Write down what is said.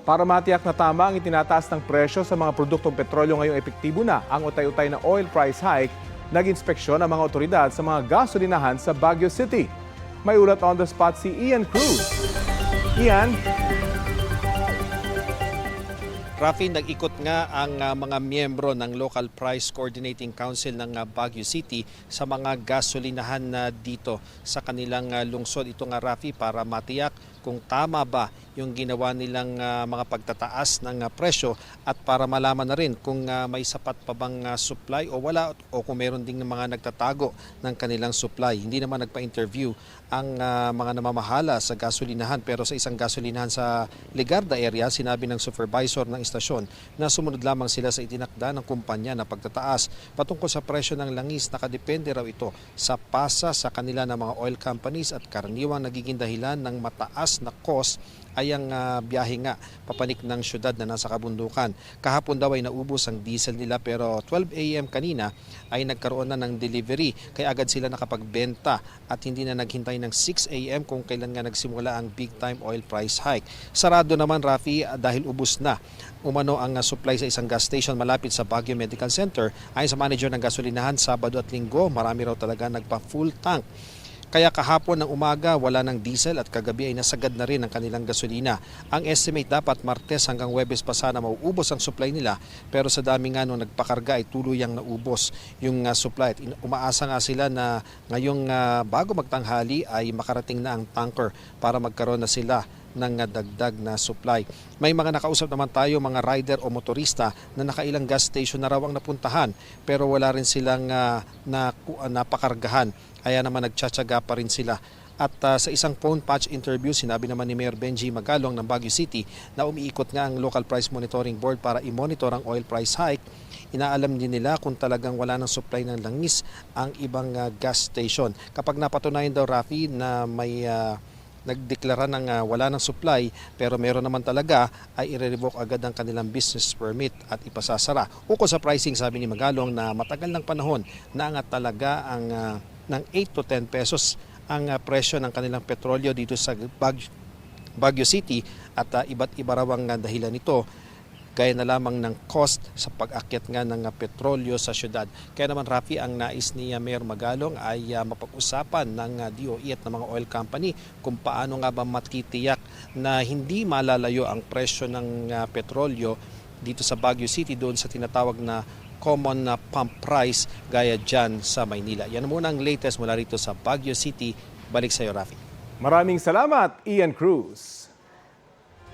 Para matiyak na tama ang itinataas ng presyo sa mga produktong petrolyo ngayong epektibo na ang utay-utay na oil price hike, nag-inspeksyon ang mga otoridad sa mga gasolinahan sa Baguio City. May ulat on the spot si Ian Cruz. Ian? Rafi, nag-ikot nga ang mga miyembro ng Local Price Coordinating Council ng Baguio City sa mga gasolinahan na dito sa kanilang lungsod. Ito nga, Rafi, para matiyak kung tama ba yung ginawa nilang mga pagtataas ng presyo at para malaman na rin kung may sapat pa bang supply o wala o kung meron ding mga nagtatago ng kanilang supply. Hindi naman nagpa-interview ang mga namamahala sa gasolinahan, pero sa isang gasolinahan sa Legarda area, sinabi ng supervisor ng istasyon na sumunod lamang sila sa itinakda ng kumpanya na pagtataas patungkol sa presyo ng langis. Nakadepende raw ito sa pasa sa kanila ng mga oil companies at karaniwang nagiging dahilan ng mataas na cost ay ang biyahe nga papanik ng syudad na nasa kabundukan. Kahapon daw ay naubos ang diesel nila, pero 12 a.m. kanina ay nagkaroon na ng delivery kaya agad sila nakapagbenta at hindi na naghintay ng 6 a.m. kung kailan nga nagsimula ang big time oil price hike. Sarado naman, Rafi, dahil ubos na umano ang supply sa isang gas station malapit sa Baguio Medical Center. Ayon sa manager ng gasolinahan, Sabado at Linggo marami raw talaga nagpa full tank. Kaya kahapon ng umaga wala ng diesel at kagabi ay nasagad na rin ang kanilang gasolina. Ang estimate dapat Martes hanggang Huwebes pa sana mauubos ang supply nila, pero sa dami nga nung nagpakarga ay tuluyang naubos yung supply. At umaasa nga sila na ngayong bago magtanghali ay makarating na ang tanker para magkaroon na sila ng dagdag na supply. May mga nakausap naman tayo, mga rider o motorista na nakailang gas station na raw ang napuntahan pero wala rin silang napakargahan. Kaya naman nagtsatsaga pa rin sila. At sa isang phone patch interview, sinabi naman ni Mayor Benji Magalong ng Baguio City na umiikot nga ang Local Price Monitoring Board para i-monitor ang oil price hike. Inaalam din nila kung talagang wala ng supply ng langis ang ibang gas station. Kapag napatunayan daw, Rafi, na may nagdeklara ng wala ng supply pero meron naman talaga, ay i-revoke agad ang kanilang business permit at ipasasara. Ukol sa pricing, sabi ni Magalong na matagal ng panahon na angat talaga ang ng 8 to 10 pesos ang presyo ng kanilang petrolyo dito sa Baguio City at iba't iba raw ang dahilan nito, gaya na lamang ng cost sa pag-akyat nga ng petrolyo sa syudad. Kaya naman, Rafi, ang nais ni Mayor Magalong ay mapag-usapan ng DOE at ng mga oil company kung paano nga ba matitiyak na hindi malalayo ang presyo ng petrolyo dito sa Baguio City doon sa tinatawag na common pump price gaya dyan sa Maynila. Yan muna ang latest mula rito sa Baguio City. Balik sa iyo, Rafi. Maraming salamat, Ian Cruz.